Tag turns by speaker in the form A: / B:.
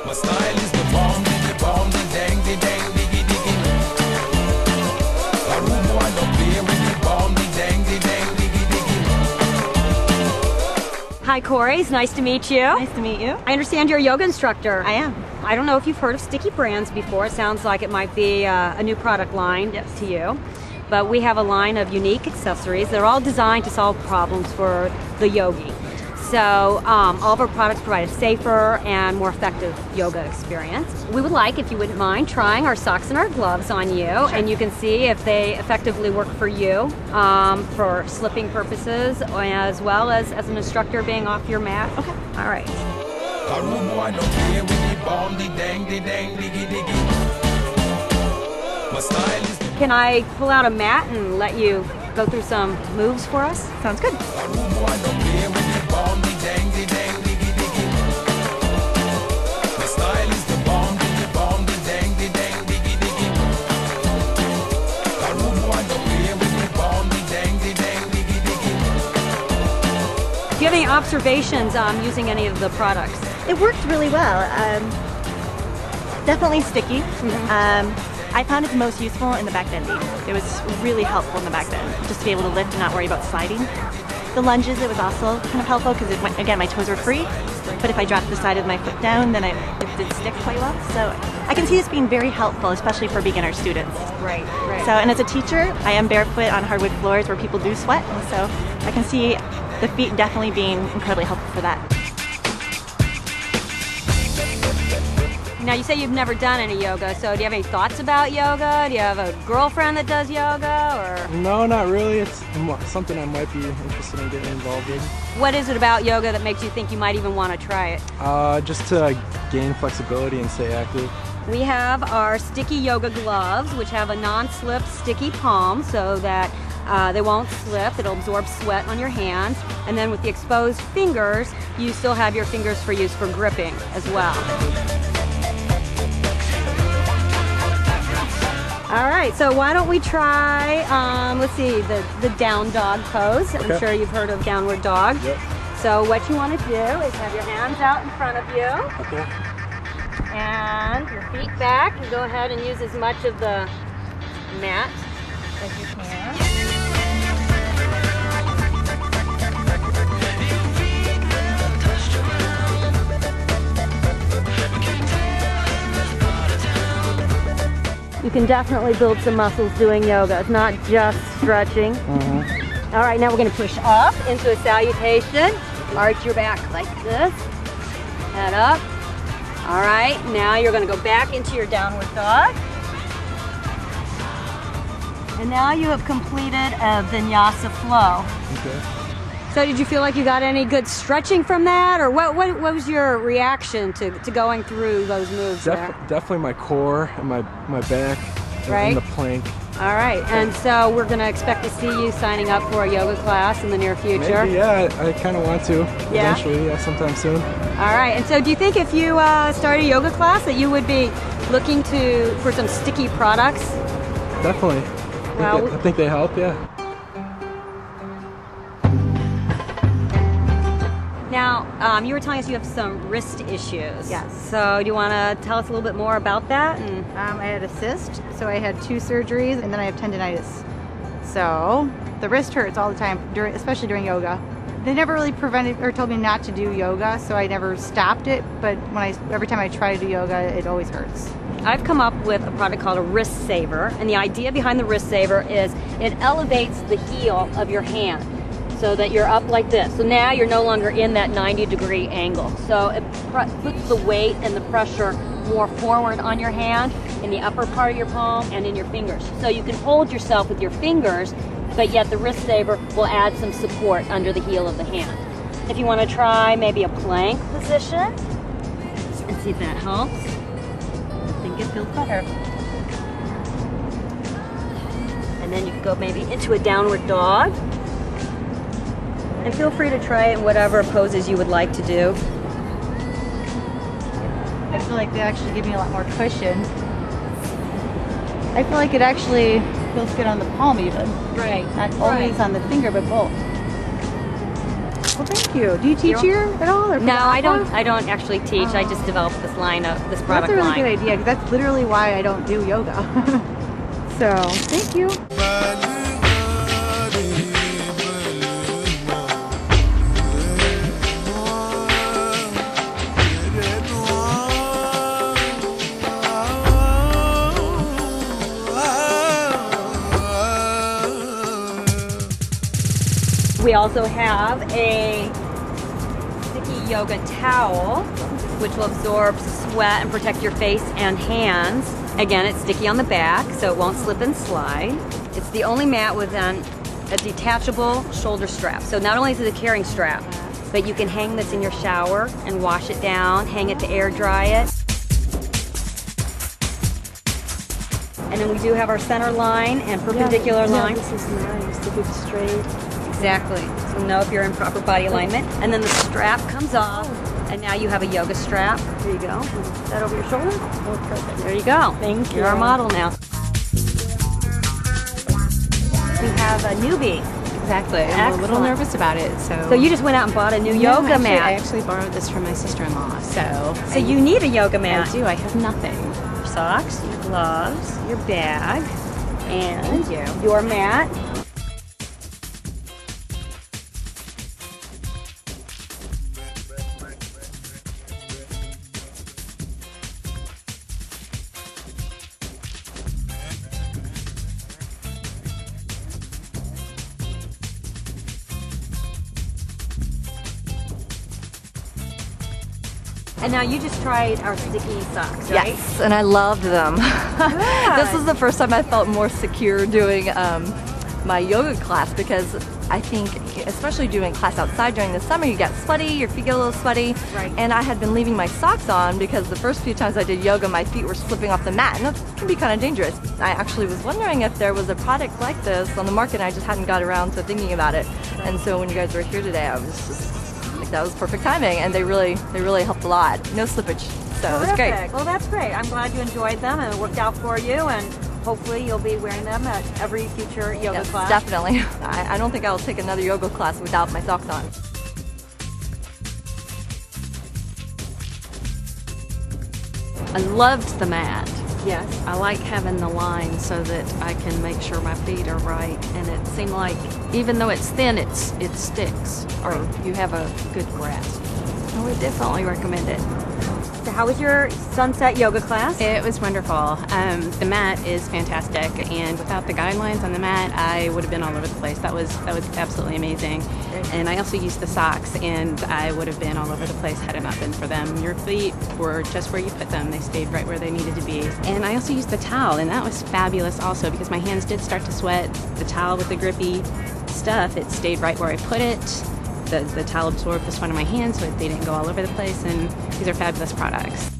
A: My style is the bomb, the dang, the dang, diggy, diggy. A rude boy don't play with the bomb, the dang, diggy, diggy.
B: Hi Corey, it's nice to meet you.
C: Nice to meet you.
B: I understand you're a yoga instructor.
C: I am.
B: I don't know if you've heard of Sticky Brands before. It sounds like it might be a new product line to you. But we have a line of unique accessories. They're all designed to solve problems for the yogi. So all of our products provide a safer and more effective yoga experience. We would like, if you wouldn't mind, trying our socks and our gloves on you, and you can see if they effectively work for you for slipping purposes, as well as an instructor being off your mat.
C: Okay.
B: All right.
A: A rude boy don't play with the bomb, the dang, diggy, diggy. My style is the
B: Can I pull out a mat and let you go through some moves for us?
C: Sounds good.
A: A rude boy don't play with the bomb, the dang, diggy, diggy. My style is the bomb, the dang, diggy, diggy. A rude boy don't play with the bomb, the dang, diggy, diggy.
B: Do you have any observations on using any of the products?
C: It worked really well. Definitely sticky. I found it the most useful in the back bending. It was really helpful in the back bend, just to be able to lift and not worry about sliding. The lunges, it was also kind of helpful because, again, my toes were free, but if I dropped the side of my foot down, then it did stick quite well. So I can see this being very helpful, especially for beginner students.
B: Right, right.
C: So, and as a teacher, I am barefoot on hardwood floors where people do sweat, and so I can see the feet definitely being incredibly helpful for that.
B: Now you say you've never done any yoga, so do you have any thoughts about yoga? Do you have a girlfriend that does yoga, or?
D: No, not really. It's something I might be interested in getting involved in.
B: What is it about yoga that makes you think you might even want to try it?
D: Just to gain flexibility and stay active.
B: We have our sticky yoga gloves, which have a non-slip sticky palm so that they won't slip. It'll absorb sweat on your hands. And then with the exposed fingers, you still have your fingers for use for gripping as well. All right, so why don't we try, let's see, the down dog pose. I'm
D: Okay.
B: sure you've heard of downward dog.
D: Yep.
B: So what you want to do is have your hands out in front of you
D: Okay.
B: and your feet back, and go ahead and use as much of the mat as you can. You can definitely build some muscles doing yoga. It's not just stretching. All right, now we're going to push up into a salutation. Arch your back like this. Head up. All right, now you're going to go back into your downward dog. And now you have completed a vinyasa flow.
D: Okay.
B: So did you feel like you got any good stretching from that? Or what was your reaction to going through those moves there?
D: Definitely my core and my back
B: Right.
D: and the plank.
B: All right, and so we're going to expect to see you signing up for a yoga class in the near future.
D: Maybe, yeah, I kind of want to eventually, yeah, sometime soon.
B: All right, and so do you think if you started a yoga class that you would be looking for some sticky products?
D: Definitely.
B: Well,
D: I think they help, yeah.
B: Now, you were telling us you have some wrist issues.
C: Yes.
B: So do you want to tell us a little bit more about that? And
C: I had a cyst, so I had 2 surgeries, and then I have tendonitis. So the wrist hurts all the time, especially during yoga. They never really prevented or told me not to do yoga, so I never stopped it. But every time I try to do yoga, it always hurts.
B: I've come up with a product called a wrist saver, and the idea behind the wrist saver is it elevates the heel of your hand so that you're up like this. So now you're no longer in that 90-degree angle. So it puts the weight and the pressure more forward on your hand, in the upper part of your palm, and in your fingers. So you can hold yourself with your fingers, but yet the wrist saver will add some support under the heel of the hand. If you want to try maybe a plank position, and see if that helps. I think it feels better. And then you can go maybe into a downward dog. And feel free to try it in whatever poses you would like to do.
C: I feel like they actually give me a lot more cushion. I feel like it actually feels good on the palm even.
B: Right.
C: Not always on the finger, but both.
E: thank you. Do you teach here at all? Or for
B: No,
E: the
B: I don't.
E: aqua?
B: I don't actually teach. I just developed this line of this product
E: That's a really
B: line.
E: good idea, because that's literally why I don't do yoga. So, thank you.
B: We also have a sticky yoga towel, which will absorb sweat and protect your face and hands. Again, it's sticky on the back, so it won't slip and slide. It's the only mat with a detachable shoulder strap. So not only is it a carrying strap, but you can hang this in your shower and wash it down, hang it to air dry it. And then we do have our center line and perpendicular line.
E: This is nice to keep straight.
B: Exactly. So know if you're in proper body alignment. And then the strap comes off, and now you have a yoga strap. There you go. Put that over your shoulder.
E: Oh, perfect.
B: There you go.
E: Thank you.
B: You're our model now. We have a newbie.
F: Exactly. I'm a little
B: Excellent.
F: nervous about it, so.
B: So you just went out and bought a new yoga
F: I
B: mat.
F: actually borrowed this from my sister-in-law, so.
B: So you need a yoga mat.
F: I do. I have nothing.
B: Your socks, your gloves, your bag, and
F: Thank you.
B: your mat. And now you just tried our sticky socks, right?
G: Yes, and I loved them. This is the first time I felt more secure doing my yoga class, because I think, especially doing class outside during the summer, you get sweaty, your feet get a little sweaty.
B: Right.
G: And I had been leaving my socks on because the first few times I did yoga, my feet were slipping off the mat, and that can be kind of dangerous. I actually was wondering if there was a product like this on the market, and I just hadn't got around to thinking about it. Right. And so when you guys were here today, I was just like, that was perfect timing, and they really helped a lot. No slippage, so it was great.
B: Terrific. Well, that's great. I'm glad you enjoyed them and it worked out for you, and hopefully you'll be wearing them at every future yoga
G: Yes,
B: class.
G: definitely. I don't think I'll take another yoga class without my socks on.
H: I loved the mat.
B: Yes.
H: I like having the line so that I can make sure my feet are right, and it seemed like even though it's thin, it sticks, or you have a good grasp. I would definitely recommend it.
B: So how was your sunset yoga class?
F: It was wonderful. The mat is fantastic, and without the guidelines on the mat, I would have been all over the place. That was absolutely amazing. And I also used the socks, and I would have been all over the place had it not been for them. Your feet were just where you put them. They stayed right where they needed to be. And I also used the towel, and that was fabulous also, because my hands did start to sweat. The towel with the grippy stuff, it stayed right where I put it. The towel absorbed the sweat on my hands so they didn't go all over the place, and these are fabulous products.